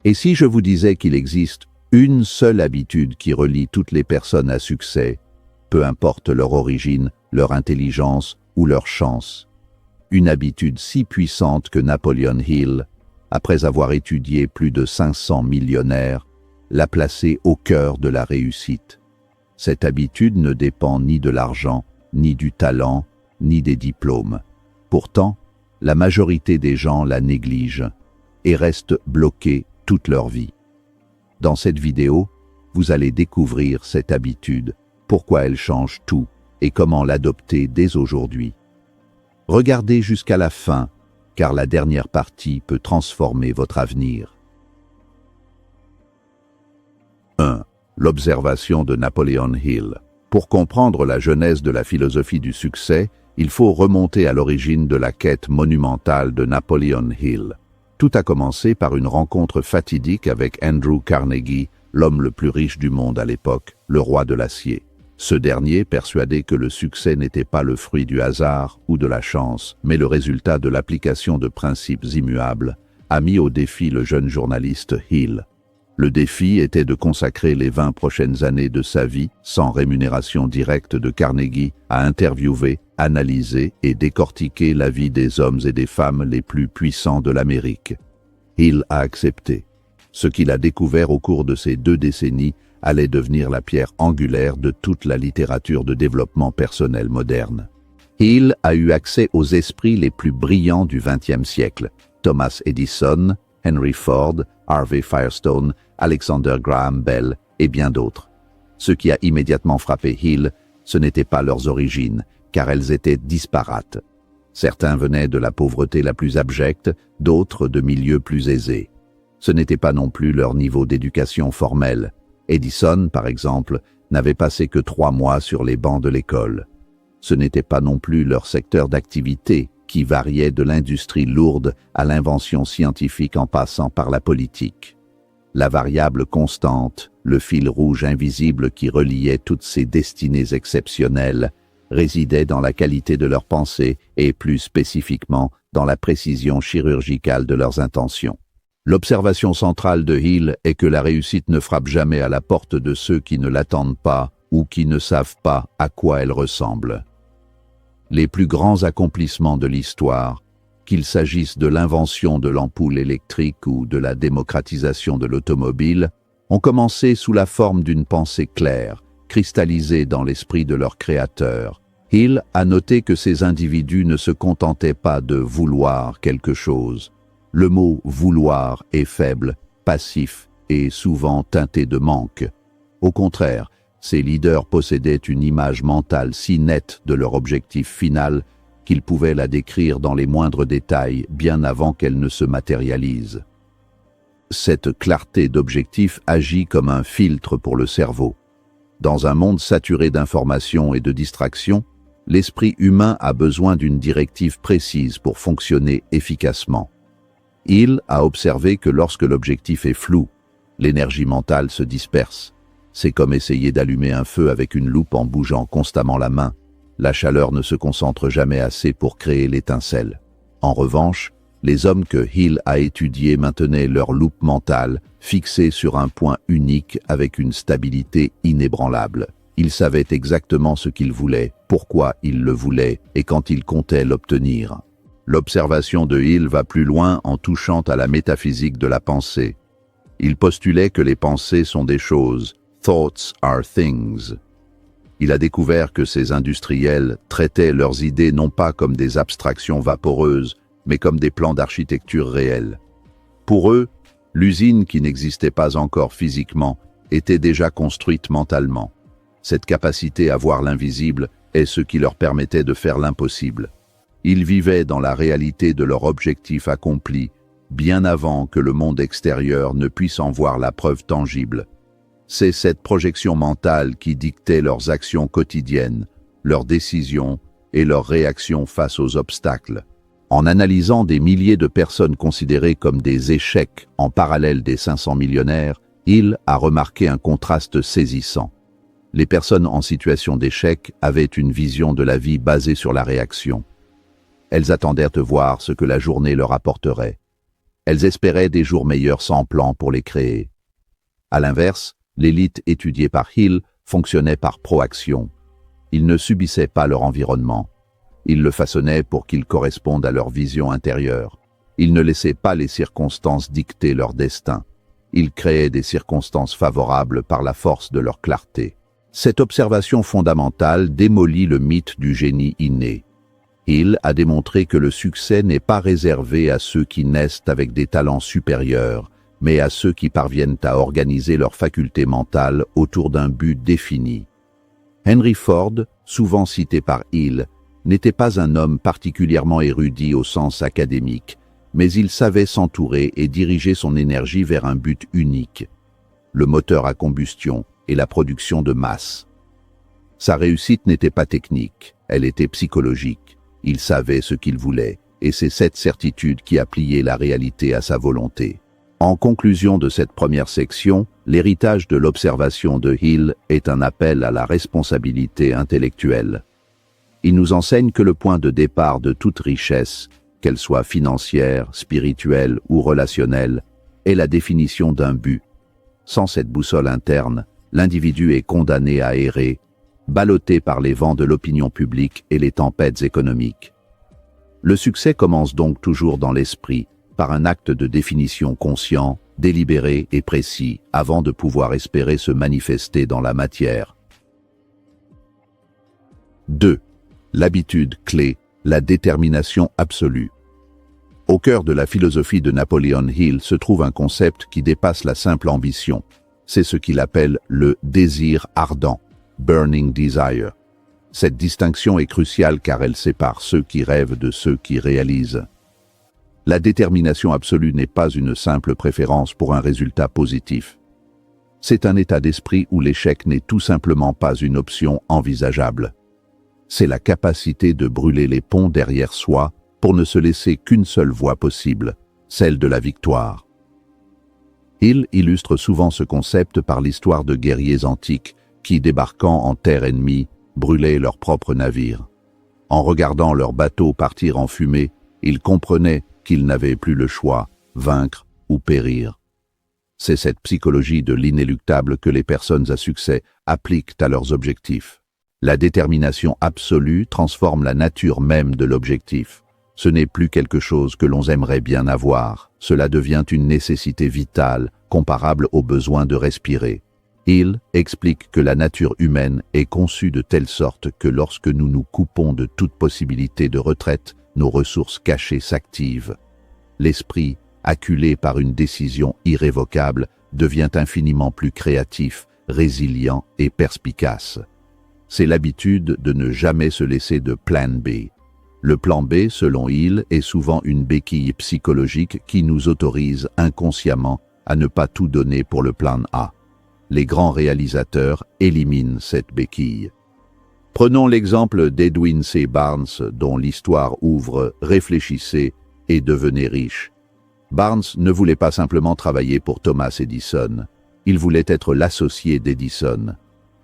Et si je vous disais qu'il existe une seule habitude qui relie toutes les personnes à succès, peu importe leur origine, leur intelligence ou leur chance. Une habitude si puissante que Napoleon Hill, après avoir étudié plus de 500 millionnaires, l'a placée au cœur de la réussite. Cette habitude ne dépend ni de l'argent, ni du talent, ni des diplômes. Pourtant, la majorité des gens la négligent et restent bloqués toute leur vie. Dans cette vidéo, vous allez découvrir cette habitude, pourquoi elle change tout et comment l'adopter dès aujourd'hui. Regardez jusqu'à la fin, car la dernière partie peut transformer votre avenir. 1. L'observation de Napoleon Hill. Pour comprendre la genèse de la philosophie du succès, il faut remonter à l'origine de la quête monumentale de Napoleon Hill. Tout a commencé par une rencontre fatidique avec Andrew Carnegie, l'homme le plus riche du monde à l'époque, le roi de l'acier. Ce dernier, persuadé que le succès n'était pas le fruit du hasard ou de la chance, mais le résultat de l'application de principes immuables, a mis au défi le jeune journaliste Hill. Le défi était de consacrer les 20 prochaines années de sa vie, sans rémunération directe de Carnegie, à interviewer, analyser et décortiquer la vie des hommes et des femmes les plus puissants de l'Amérique. Hill a accepté. Ce qu'il a découvert au cours de ces 2 décennies allait devenir la pierre angulaire de toute la littérature de développement personnel moderne. Hill a eu accès aux esprits les plus brillants du XXe siècle, Thomas Edison, Henry Ford, Harvey Firestone, Alexander Graham Bell et bien d'autres. Ce qui a immédiatement frappé Hill, ce n'était pas leurs origines, car elles étaient disparates. Certains venaient de la pauvreté la plus abjecte, d'autres de milieux plus aisés. Ce n'était pas non plus leur niveau d'éducation formelle. Edison, par exemple, n'avait passé que 3 mois sur les bancs de l'école. Ce n'était pas non plus leur secteur d'activité, qui variait de l'industrie lourde à l'invention scientifique en passant par la politique. La variable constante, le fil rouge invisible qui reliait toutes ces destinées exceptionnelles, résidait dans la qualité de leurs pensées et plus spécifiquement dans la précision chirurgicale de leurs intentions. L'observation centrale de Hill est que la réussite ne frappe jamais à la porte de ceux qui ne l'attendent pas ou qui ne savent pas à quoi elle ressemble. Les plus grands accomplissements de l'histoire, qu'il s'agisse de l'invention de l'ampoule électrique ou de la démocratisation de l'automobile, ont commencé sous la forme d'une pensée claire, cristallisée dans l'esprit de leur créateur. Hill a noté que ces individus ne se contentaient pas de vouloir quelque chose. Le mot « vouloir » est faible, passif et souvent teinté de manque. Au contraire, ces leaders possédaient une image mentale si nette de leur objectif final qu'ils pouvaient la décrire dans les moindres détails bien avant qu'elle ne se matérialise. Cette clarté d'objectif agit comme un filtre pour le cerveau. Dans un monde saturé d'informations et de distractions, l'esprit humain a besoin d'une directive précise pour fonctionner efficacement. Hill a observé que lorsque l'objectif est flou, l'énergie mentale se disperse. C'est comme essayer d'allumer un feu avec une loupe en bougeant constamment la main. La chaleur ne se concentre jamais assez pour créer l'étincelle. En revanche, les hommes que Hill a étudiés maintenaient leur loupe mentale fixée sur un point unique avec une stabilité inébranlable. Ils savaient exactement ce qu'ils voulaient, pourquoi ils le voulaient et quand ils comptaient l'obtenir. L'observation de Hill va plus loin en touchant à la métaphysique de la pensée. Il postulait que les pensées sont des choses. Thoughts are things. Il a découvert que ces industriels traitaient leurs idées non pas comme des abstractions vaporeuses, mais comme des plans d'architecture réels. Pour eux, l'usine qui n'existait pas encore physiquement était déjà construite mentalement. Cette capacité à voir l'invisible est ce qui leur permettait de faire l'impossible. Ils vivaient dans la réalité de leur objectif accompli, bien avant que le monde extérieur ne puisse en voir la preuve tangible. C'est cette projection mentale qui dictait leurs actions quotidiennes, leurs décisions et leurs réactions face aux obstacles. En analysant des milliers de personnes considérées comme des échecs en parallèle des 500 millionnaires, Hill a remarqué un contraste saisissant. Les personnes en situation d'échec avaient une vision de la vie basée sur la réaction. Elles attendaient de voir ce que la journée leur apporterait. Elles espéraient des jours meilleurs sans plan pour les créer. À l'inverse, l'élite étudiée par Hill fonctionnait par proaction. Ils ne subissaient pas leur environnement. Ils le façonnaient pour qu'il corresponde à leur vision intérieure. Ils ne laissaient pas les circonstances dicter leur destin. Ils créaient des circonstances favorables par la force de leur clarté. Cette observation fondamentale démolit le mythe du génie inné. Hill a démontré que le succès n'est pas réservé à ceux qui naissent avec des talents supérieurs, mais à ceux qui parviennent à organiser leurs facultés mentales autour d'un but défini. Henry Ford, souvent cité par Hill, n'était pas un homme particulièrement érudit au sens académique, mais il savait s'entourer et diriger son énergie vers un but unique, le moteur à combustion et la production de masse. Sa réussite n'était pas technique, elle était psychologique. Il savait ce qu'il voulait, et c'est cette certitude qui a plié la réalité à sa volonté. En conclusion de cette première section, l'héritage de l'observation de Hill est un appel à la responsabilité intellectuelle. Il nous enseigne que le point de départ de toute richesse, qu'elle soit financière, spirituelle ou relationnelle, est la définition d'un but. Sans cette boussole interne, l'individu est condamné à errer, ballotté par les vents de l'opinion publique et les tempêtes économiques. Le succès commence donc toujours dans l'esprit, par un acte de définition conscient, délibéré et précis, avant de pouvoir espérer se manifester dans la matière. 2. L'habitude clé, la détermination absolue. Au cœur de la philosophie de Napoleon Hill se trouve un concept qui dépasse la simple ambition. C'est ce qu'il appelle le désir ardent. Burning Desire. Cette distinction est cruciale car elle sépare ceux qui rêvent de ceux qui réalisent. La détermination absolue n'est pas une simple préférence pour un résultat positif. C'est un état d'esprit où l'échec n'est tout simplement pas une option envisageable. C'est la capacité de brûler les ponts derrière soi pour ne se laisser qu'une seule voie possible, celle de la victoire. Hill illustre souvent ce concept par l'histoire de guerriers antiques qui, débarquant en terre ennemie, brûlaient leurs propres navires. En regardant leurs bateaux partir en fumée, ils comprenaient qu'ils n'avaient plus le choix, vaincre ou périr. C'est cette psychologie de l'inéluctable que les personnes à succès appliquent à leurs objectifs. La détermination absolue transforme la nature même de l'objectif. Ce n'est plus quelque chose que l'on aimerait bien avoir, cela devient une nécessité vitale, comparable au besoin de respirer. Hill explique que la nature humaine est conçue de telle sorte que lorsque nous nous coupons de toute possibilité de retraite, nos ressources cachées s'activent. L'esprit, acculé par une décision irrévocable, devient infiniment plus créatif, résilient et perspicace. C'est l'habitude de ne jamais se laisser de plan B. Le plan B, selon Hill, est souvent une béquille psychologique qui nous autorise inconsciemment à ne pas tout donner pour le plan A. Les grands réalisateurs éliminent cette béquille. Prenons l'exemple d'Edwin C. Barnes, dont l'histoire ouvre « Réfléchissez et devenez riche ». Barnes ne voulait pas simplement travailler pour Thomas Edison, il voulait être l'associé d'Edison.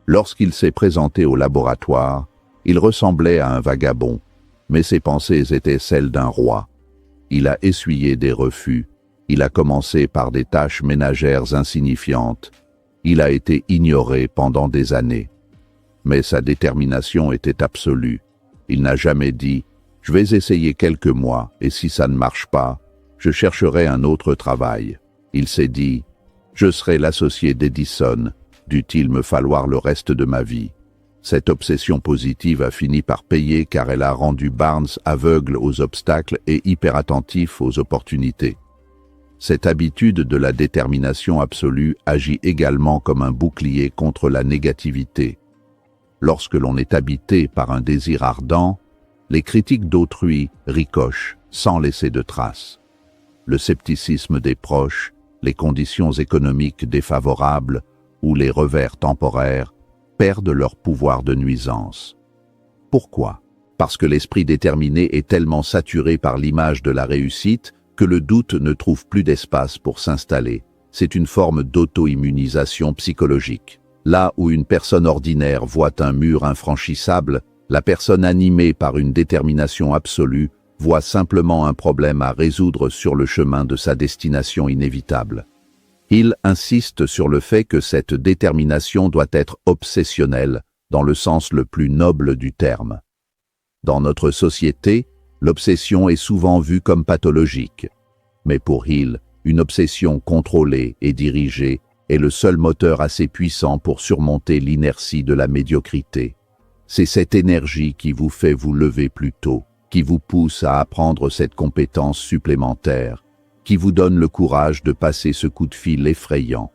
Lorsqu'il s'est présenté au laboratoire, il ressemblait à un vagabond, mais ses pensées étaient celles d'un roi. Il a essuyé des refus, il a commencé par des tâches ménagères insignifiantes, il a été ignoré pendant des années. Mais sa détermination était absolue. Il n'a jamais dit « Je vais essayer quelques mois et si ça ne marche pas, je chercherai un autre travail ». Il s'est dit « Je serai l'associé d'Edison, dût-il me falloir le reste de ma vie ». Cette obsession positive a fini par payer car elle a rendu Barnes aveugle aux obstacles et hyperattentif aux opportunités. Cette habitude de la détermination absolue agit également comme un bouclier contre la négativité. Lorsque l'on est habité par un désir ardent, les critiques d'autrui ricochent sans laisser de traces. Le scepticisme des proches, les conditions économiques défavorables ou les revers temporaires perdent leur pouvoir de nuisance. Pourquoi? Parce que l'esprit déterminé est tellement saturé par l'image de la réussite que le doute ne trouve plus d'espace pour s'installer. C'est une forme d'auto-immunisation psychologique. Là où une personne ordinaire voit un mur infranchissable, la personne animée par une détermination absolue voit simplement un problème à résoudre sur le chemin de sa destination inévitable. Hill insiste sur le fait que cette détermination doit être obsessionnelle, dans le sens le plus noble du terme. Dans notre société, l'obsession est souvent vue comme pathologique. Mais pour Hill, une obsession contrôlée et dirigée est le seul moteur assez puissant pour surmonter l'inertie de la médiocrité. C'est cette énergie qui vous fait vous lever plus tôt, qui vous pousse à apprendre cette compétence supplémentaire, qui vous donne le courage de passer ce coup de fil effrayant.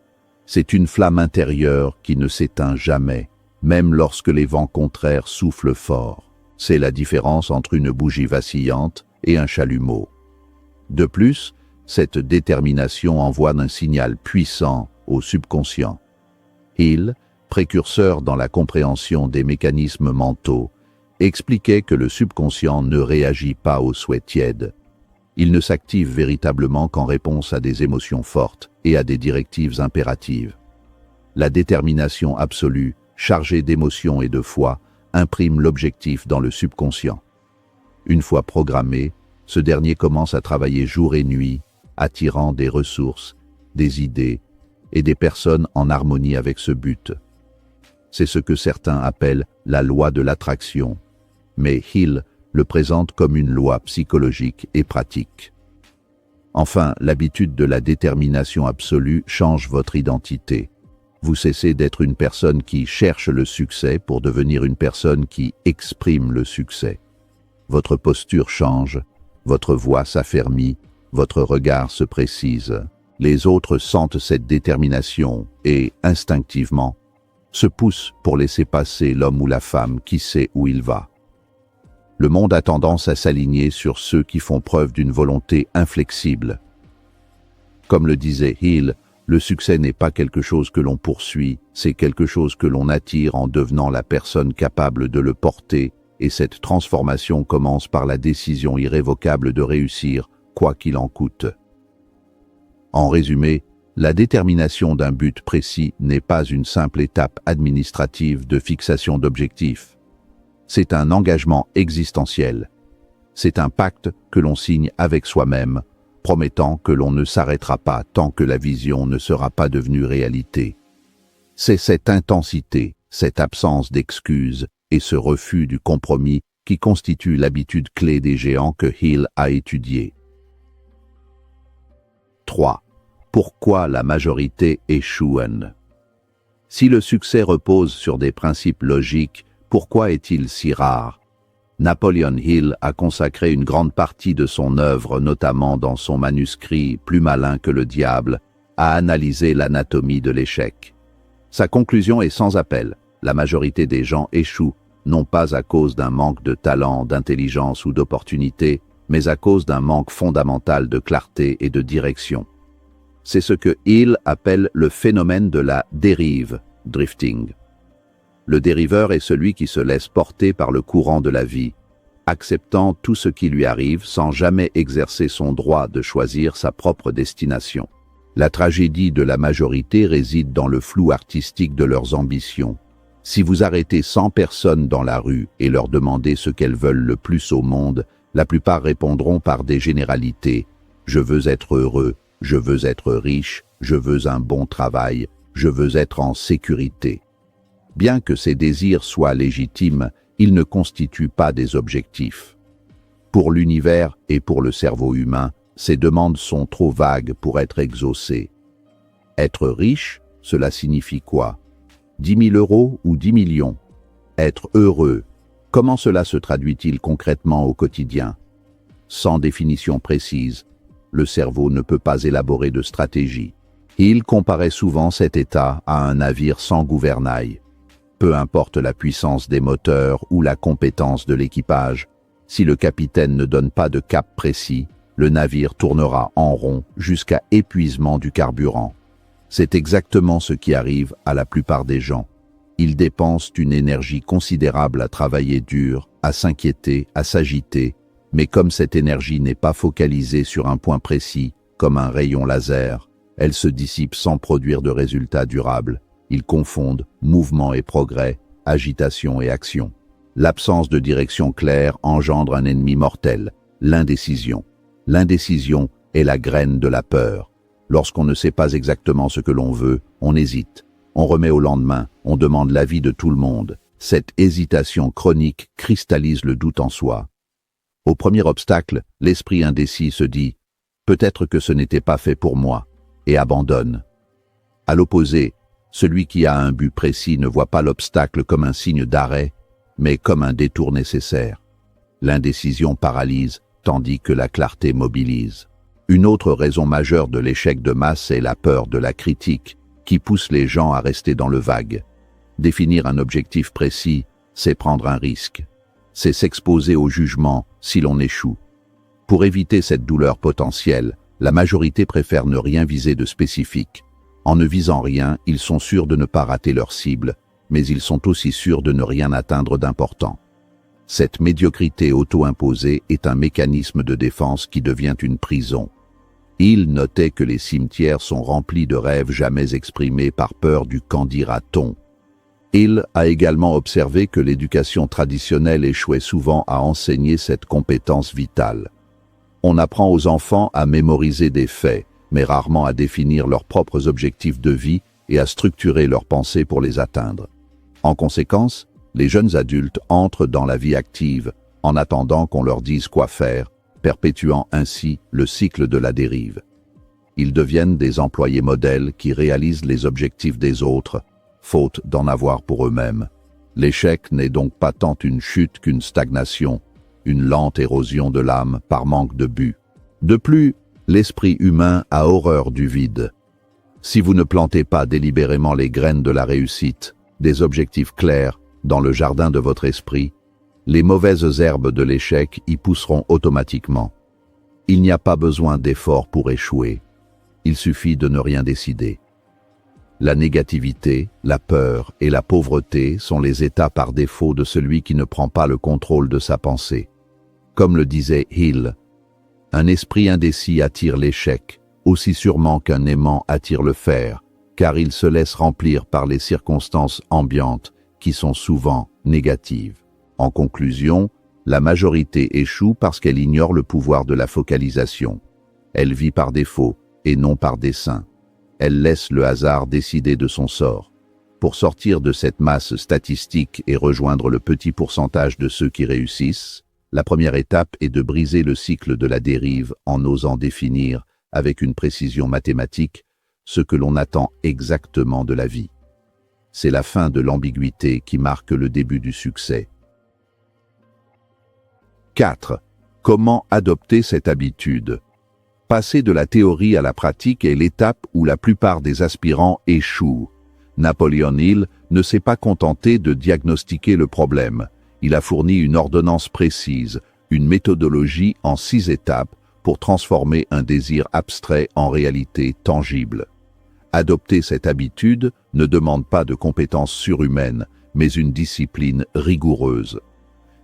C'est une flamme intérieure qui ne s'éteint jamais, même lorsque les vents contraires soufflent fort. C'est la différence entre une bougie vacillante et un chalumeau. De plus, cette détermination envoie un signal puissant au subconscient. Hill, précurseur dans la compréhension des mécanismes mentaux, expliquait que le subconscient ne réagit pas aux souhaits tièdes. Il ne s'active véritablement qu'en réponse à des émotions fortes et à des directives impératives. La détermination absolue, chargée d'émotions et de foi, imprime l'objectif dans le subconscient. Une fois programmé, ce dernier commence à travailler jour et nuit, attirant des ressources, des idées et des personnes en harmonie avec ce but. C'est ce que certains appellent la loi de l'attraction, mais Hill le présente comme une loi psychologique et pratique. Enfin, l'habitude de la détermination absolue change votre identité. Vous cessez d'être une personne qui cherche le succès pour devenir une personne qui exprime le succès. Votre posture change, votre voix s'affermit, votre regard se précise. Les autres sentent cette détermination et, instinctivement, se poussent pour laisser passer l'homme ou la femme qui sait où il va. Le monde a tendance à s'aligner sur ceux qui font preuve d'une volonté inflexible. Comme le disait Hill, le succès n'est pas quelque chose que l'on poursuit, c'est quelque chose que l'on attire en devenant la personne capable de le porter, et cette transformation commence par la décision irrévocable de réussir, quoi qu'il en coûte. En résumé, la détermination d'un but précis n'est pas une simple étape administrative de fixation d'objectifs. C'est un engagement existentiel. C'est un pacte que l'on signe avec soi-même, promettant que l'on ne s'arrêtera pas tant que la vision ne sera pas devenue réalité. C'est cette intensité, cette absence d'excuses et ce refus du compromis qui constituent l'habitude clé des géants que Hill a étudiée. 3. Pourquoi la majorité échoue? Si le succès repose sur des principes logiques, pourquoi est-il si rare? Napoleon Hill a consacré une grande partie de son œuvre, notamment dans son manuscrit « Plus malin que le diable », à analyser l'anatomie de l'échec. Sa conclusion est sans appel. La majorité des gens échouent, non pas à cause d'un manque de talent, d'intelligence ou d'opportunité, mais à cause d'un manque fondamental de clarté et de direction. C'est ce que Hill appelle le phénomène de la dérive, drifting. Le dériveur est celui qui se laisse porter par le courant de la vie, acceptant tout ce qui lui arrive sans jamais exercer son droit de choisir sa propre destination. La tragédie de la majorité réside dans le flou artistique de leurs ambitions. Si vous arrêtez 100 personnes dans la rue et leur demandez ce qu'elles veulent le plus au monde, la plupart répondront par des généralités. Je veux être heureux, je veux être riche, je veux un bon travail, je veux être en sécurité. Bien que ces désirs soient légitimes, ils ne constituent pas des objectifs. Pour l'univers et pour le cerveau humain, ces demandes sont trop vagues pour être exaucées. Être riche, cela signifie quoi? 10 000 € ou 10 millions? Être heureux, comment cela se traduit-il concrètement au quotidien? Sans définition précise, le cerveau ne peut pas élaborer de stratégie. Hill comparait souvent cet état à un navire sans gouvernail. Peu importe la puissance des moteurs ou la compétence de l'équipage, si le capitaine ne donne pas de cap précis, le navire tournera en rond jusqu'à épuisement du carburant. C'est exactement ce qui arrive à la plupart des gens. Ils dépensent une énergie considérable à travailler dur, à s'inquiéter, à s'agiter, mais comme cette énergie n'est pas focalisée sur un point précis, comme un rayon laser, elle se dissipe sans produire de résultats durables. Ils confondent mouvement et progrès, agitation et action. L'absence de direction claire engendre un ennemi mortel, L'indécision. L'indécision est la graine de la peur. Lorsqu'on ne sait pas exactement ce que l'on veut, on hésite. On remet au lendemain, on demande l'avis de tout le monde. Cette hésitation chronique cristallise le doute en soi. Au premier obstacle, l'esprit indécis se dit « peut-être que ce n'était pas fait pour moi » et abandonne. À l'opposé, celui qui a un but précis ne voit pas l'obstacle comme un signe d'arrêt, mais comme un détour nécessaire. L'indécision paralyse, tandis que la clarté mobilise. Une autre raison majeure de l'échec de masse est la peur de la critique, qui pousse les gens à rester dans le vague. Définir un objectif précis, c'est prendre un risque. C'est s'exposer au jugement si l'on échoue. Pour éviter cette douleur potentielle, la majorité préfère ne rien viser de spécifique. En ne visant rien, ils sont sûrs de ne pas rater leur cible, mais ils sont aussi sûrs de ne rien atteindre d'important. Cette médiocrité auto-imposée est un mécanisme de défense qui devient une prison. Il notait que les cimetières sont remplis de rêves jamais exprimés par peur du qu'en dira-t-on. Il a également observé que l'éducation traditionnelle échouait souvent à enseigner cette compétence vitale. On apprend aux enfants à mémoriser des faits, mais rarement à définir leurs propres objectifs de vie et à structurer leurs pensées pour les atteindre. En conséquence, les jeunes adultes entrent dans la vie active en attendant qu'on leur dise quoi faire, perpétuant ainsi le cycle de la dérive. Ils deviennent des employés modèles qui réalisent les objectifs des autres, faute d'en avoir pour eux-mêmes. L'échec n'est donc pas tant une chute qu'une stagnation, une lente érosion de l'âme par manque de but. De plus, l'esprit humain a horreur du vide. Si vous ne plantez pas délibérément les graines de la réussite, des objectifs clairs, dans le jardin de votre esprit, les mauvaises herbes de l'échec y pousseront automatiquement. Il n'y a pas besoin d'efforts pour échouer. Il suffit de ne rien décider. La négativité, la peur et la pauvreté sont les états par défaut de celui qui ne prend pas le contrôle de sa pensée. Comme le disait Hill, un esprit indécis attire l'échec, aussi sûrement qu'un aimant attire le fer, car il se laisse remplir par les circonstances ambiantes qui sont souvent négatives. En conclusion, la majorité échoue parce qu'elle ignore le pouvoir de la focalisation. Elle vit par défaut et non par dessein. Elle laisse le hasard décider de son sort. Pour sortir de cette masse statistique et rejoindre le petit pourcentage de ceux qui réussissent, la première étape est de briser le cycle de la dérive en osant définir, avec une précision mathématique, ce que l'on attend exactement de la vie. C'est la fin de l'ambiguïté qui marque le début du succès. 4. Comment adopter cette habitude? Passer de la théorie à la pratique est l'étape où la plupart des aspirants échouent. Napoleon Hill ne s'est pas contenté de diagnostiquer le problème. Il a fourni une ordonnance précise, une méthodologie en 6 étapes pour transformer un désir abstrait en réalité tangible. Adopter cette habitude ne demande pas de compétences surhumaines, mais une discipline rigoureuse.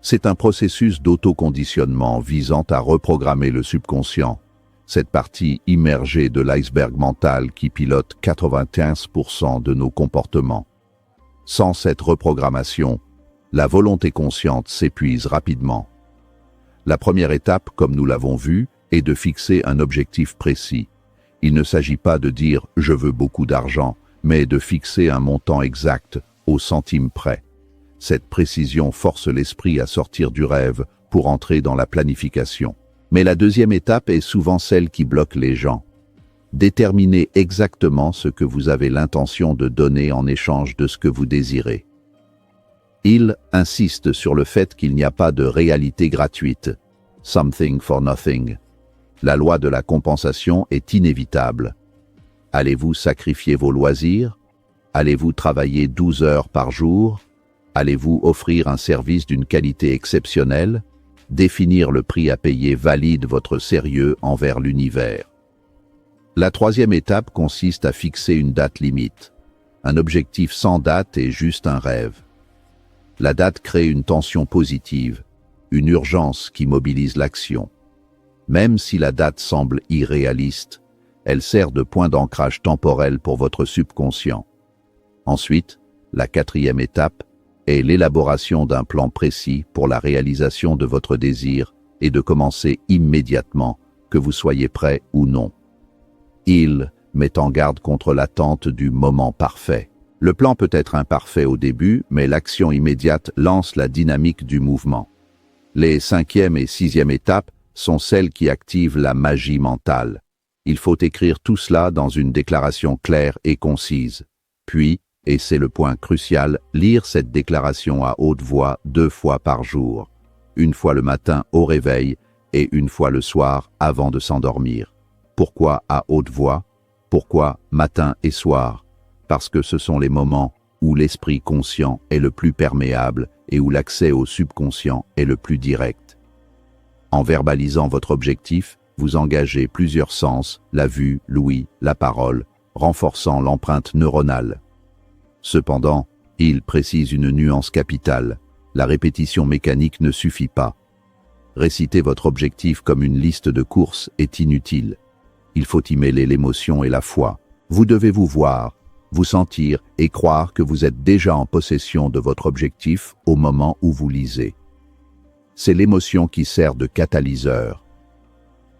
C'est un processus d'autoconditionnement visant à reprogrammer le subconscient, cette partie immergée de l'iceberg mental qui pilote 95% de nos comportements. Sans cette reprogrammation, la volonté consciente s'épuise rapidement. La première étape, comme nous l'avons vu, est de fixer un objectif précis. Il ne s'agit pas de dire « je veux beaucoup d'argent », mais de fixer un montant exact, au centime près. Cette précision force l'esprit à sortir du rêve pour entrer dans la planification. Mais la deuxième étape est souvent celle qui bloque les gens. Déterminez exactement ce que vous avez l'intention de donner en échange de ce que vous désirez. Il insiste sur le fait qu'il n'y a pas de réalité gratuite. Something for nothing. La loi de la compensation est inévitable. Allez-vous sacrifier vos loisirs? Allez-vous travailler 12 heures par jour? Allez-vous offrir un service d'une qualité exceptionnelle? Définir le prix à payer valide votre sérieux envers l'univers. La troisième étape consiste à fixer une date limite. Un objectif sans date est juste un rêve. La date crée une tension positive, une urgence qui mobilise l'action. Même si la date semble irréaliste, elle sert de point d'ancrage temporel pour votre subconscient. Ensuite, la quatrième étape est l'élaboration d'un plan précis pour la réalisation de votre désir et de commencer immédiatement, que vous soyez prêt ou non. Hill met en garde contre l'attente du moment parfait. Le plan peut être imparfait au début, mais l'action immédiate lance la dynamique du mouvement. Les 5e et 6e étapes sont celles qui activent la magie mentale. Il faut écrire tout cela dans une déclaration claire et concise. Puis, et c'est le point crucial, lire cette déclaration à haute voix 2 fois par jour. Une fois le matin au réveil et une fois le soir avant de s'endormir. Pourquoi à haute voix? Pourquoi matin et soir? Parce que ce sont les moments où l'esprit conscient est le plus perméable et où l'accès au subconscient est le plus direct. En verbalisant votre objectif, vous engagez plusieurs sens, la vue, l'ouïe, la parole, renforçant l'empreinte neuronale. Cependant, il précise une nuance capitale. La répétition mécanique ne suffit pas. Réciter votre objectif comme une liste de courses est inutile. Il faut y mêler l'émotion et la foi. Vous devez vous voir, vous sentir et croire que vous êtes déjà en possession de votre objectif au moment où vous lisez. C'est l'émotion qui sert de catalyseur.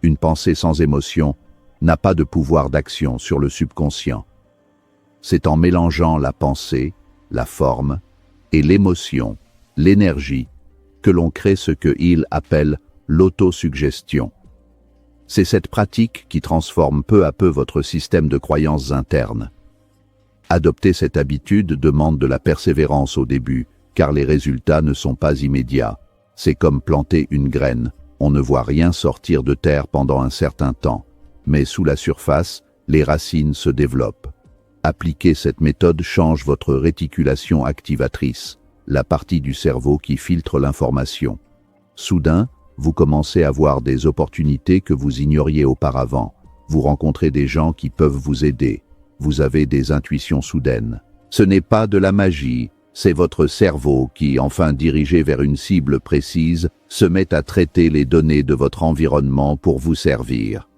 Une pensée sans émotion n'a pas de pouvoir d'action sur le subconscient. C'est en mélangeant la pensée, la forme et l'émotion, l'énergie, que l'on crée ce que Hill appelle l'autosuggestion. C'est cette pratique qui transforme peu à peu votre système de croyances internes. Adopter cette habitude demande de la persévérance au début, car les résultats ne sont pas immédiats. C'est comme planter une graine. On ne voit rien sortir de terre pendant un certain temps, mais sous la surface, les racines se développent. Appliquer cette méthode change votre réticulation activatrice, la partie du cerveau qui filtre l'information. Soudain, vous commencez à voir des opportunités que vous ignoriez auparavant. Vous rencontrez des gens qui peuvent vous aider. Vous avez des intuitions soudaines. Ce n'est pas de la magie, c'est votre cerveau qui, enfin dirigé vers une cible précise, se met à traiter les données de votre environnement pour vous servir.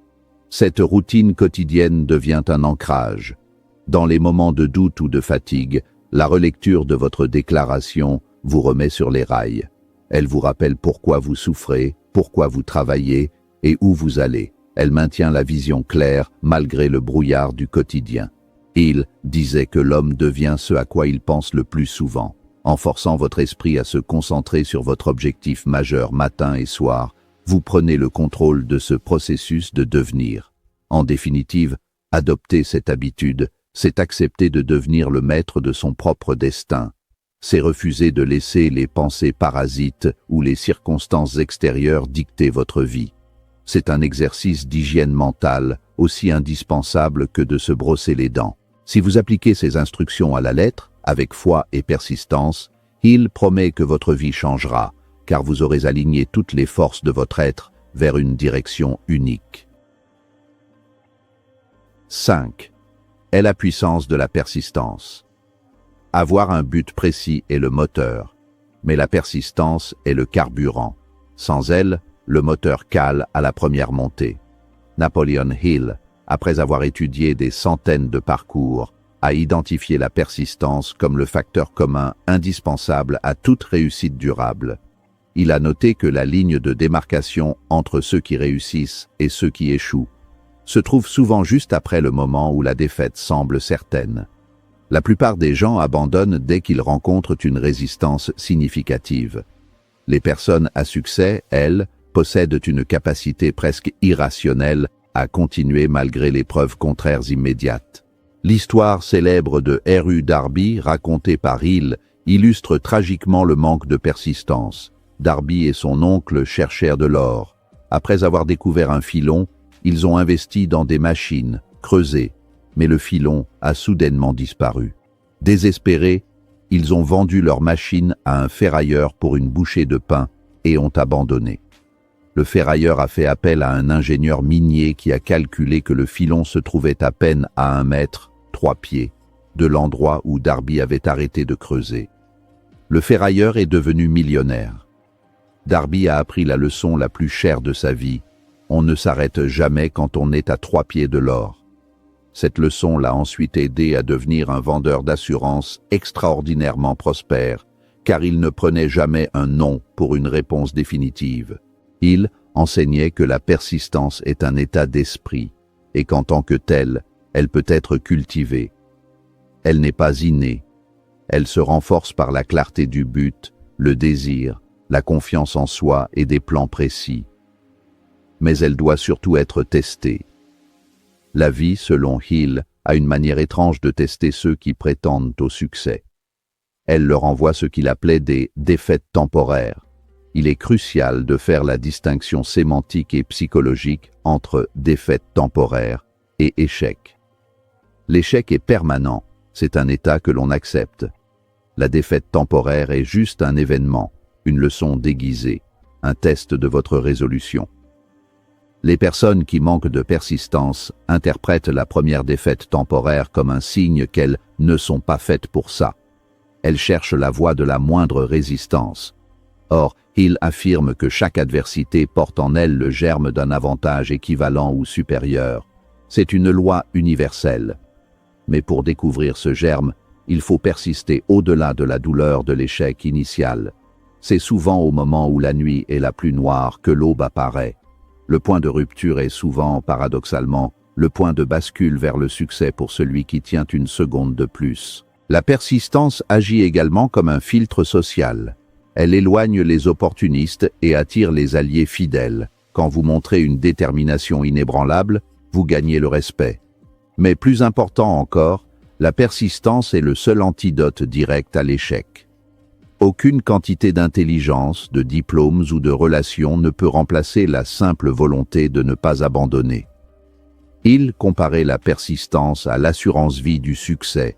Cette routine quotidienne devient un ancrage. Dans les moments de doute ou de fatigue, la relecture de votre déclaration vous remet sur les rails. Elle vous rappelle pourquoi vous souffrez, pourquoi vous travaillez et où vous allez. Elle maintient la vision claire malgré le brouillard du quotidien. Hill disait que l'homme devient ce à quoi il pense le plus souvent. En forçant votre esprit à se concentrer sur votre objectif majeur matin et soir, vous prenez le contrôle de ce processus de devenir. En définitive, adopter cette habitude, c'est accepter de devenir le maître de son propre destin. C'est refuser de laisser les pensées parasites ou les circonstances extérieures dicter votre vie. C'est un exercice d'hygiène mentale, aussi indispensable que de se brosser les dents. Si vous appliquez ces instructions à la lettre, avec foi et persistance, Hill promet que votre vie changera, car vous aurez aligné toutes les forces de votre être vers une direction unique. 5. Est la puissance de la persistance. Avoir un but précis est le moteur, mais la persistance est le carburant. Sans elle, le moteur cale à la première montée. Napoleon Hill, après avoir étudié des centaines de parcours, a identifié la persistance comme le facteur commun indispensable à toute réussite durable. Il a noté que la ligne de démarcation entre ceux qui réussissent et ceux qui échouent se trouve souvent juste après le moment où la défaite semble certaine. La plupart des gens abandonnent dès qu'ils rencontrent une résistance significative. Les personnes à succès, elles, possèdent une capacité presque irrationnelle à continuer malgré les preuves contraires immédiates. L'histoire célèbre de R.U. Darby, racontée par Hill, illustre tragiquement le manque de persistance. Darby et son oncle cherchèrent de l'or. Après avoir découvert un filon, ils ont investi dans des machines, creusé, mais le filon a soudainement disparu. Désespérés, ils ont vendu leur machine à un ferrailleur pour une bouchée de pain et ont abandonné. Le ferrailleur a fait appel à un ingénieur minier qui a calculé que le filon se trouvait à peine à 1 mètre, 3 pieds, de l'endroit où Darby avait arrêté de creuser. Le ferrailleur est devenu millionnaire. Darby a appris la leçon la plus chère de sa vie. On ne s'arrête jamais quand on est à 3 pieds de l'or. Cette leçon l'a ensuite aidé à devenir un vendeur d'assurance extraordinairement prospère, car il ne prenait jamais un non pour une réponse définitive. Hill enseignait que la persistance est un état d'esprit et qu'en tant que telle, elle peut être cultivée. Elle n'est pas innée. Elle se renforce par la clarté du but, le désir, la confiance en soi et des plans précis. Mais elle doit surtout être testée. La vie, selon Hill, a une manière étrange de tester ceux qui prétendent au succès. Elle leur envoie ce qu'il appelait des défaites temporaires. Il est crucial de faire la distinction sémantique et psychologique entre défaite temporaire et échec. L'échec est permanent, c'est un état que l'on accepte. La défaite temporaire est juste un événement, une leçon déguisée, un test de votre résolution. Les personnes qui manquent de persistance interprètent la première défaite temporaire comme un signe qu'elles ne sont pas faites pour ça. Elles cherchent la voie de la moindre résistance. Or, Hill affirme que chaque adversité porte en elle le germe d'un avantage équivalent ou supérieur. C'est une loi universelle. Mais pour découvrir ce germe, il faut persister au-delà de la douleur de l'échec initial. C'est souvent au moment où la nuit est la plus noire que l'aube apparaît. Le point de rupture est souvent, paradoxalement, le point de bascule vers le succès pour celui qui tient une seconde de plus. La persistance agit également comme un filtre social. Elle éloigne les opportunistes et attire les alliés fidèles. Quand vous montrez une détermination inébranlable, vous gagnez le respect. Mais plus important encore, la persistance est le seul antidote direct à l'échec. Aucune quantité d'intelligence, de diplômes ou de relations ne peut remplacer la simple volonté de ne pas abandonner. Hill comparait la persistance à l'assurance-vie du succès.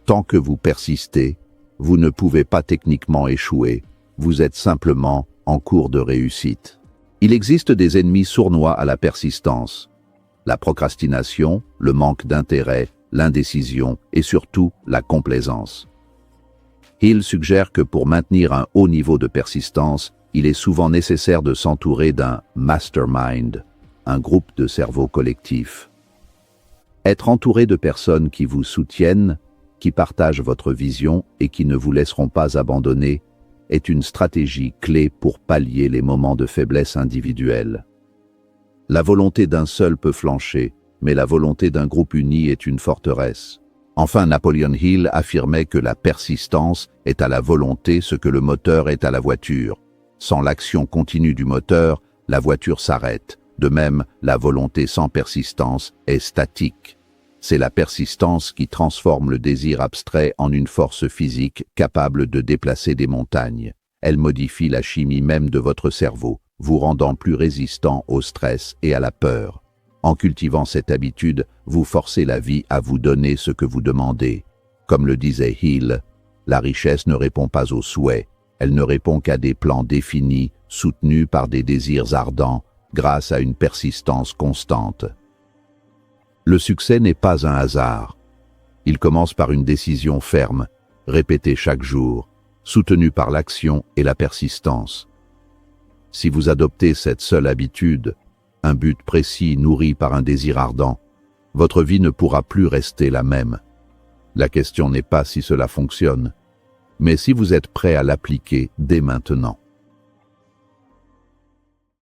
Tant que vous persistez, vous ne pouvez pas techniquement échouer, vous êtes simplement en cours de réussite. Il existe des ennemis sournois à la persistance. La procrastination, le manque d'intérêt, l'indécision et surtout la complaisance. Hill suggère que pour maintenir un haut niveau de persistance, il est souvent nécessaire de s'entourer d'un mastermind, un groupe de cerveau collectif. Être entouré de personnes qui vous soutiennent, qui partagent votre vision et qui ne vous laisseront pas abandonner, est une stratégie clé pour pallier les moments de faiblesse individuelle. La volonté d'un seul peut flancher, mais la volonté d'un groupe uni est une forteresse. Enfin, Napoleon Hill affirmait que la persistance est à la volonté ce que le moteur est à la voiture. Sans l'action continue du moteur, la voiture s'arrête. De même, la volonté sans persistance est statique. C'est la persistance qui transforme le désir abstrait en une force physique capable de déplacer des montagnes. Elle modifie la chimie même de votre cerveau, vous rendant plus résistant au stress et à la peur. En cultivant cette habitude, vous forcez la vie à vous donner ce que vous demandez. Comme le disait Hill, la richesse ne répond pas aux souhaits, elle ne répond qu'à des plans définis, soutenus par des désirs ardents, grâce à une persistance constante. Le succès n'est pas un hasard. Il commence par une décision ferme, répétée chaque jour, soutenue par l'action et la persistance. Si vous adoptez cette seule habitude, un but précis nourri par un désir ardent, votre vie ne pourra plus rester la même. La question n'est pas si cela fonctionne, mais si vous êtes prêt à l'appliquer dès maintenant.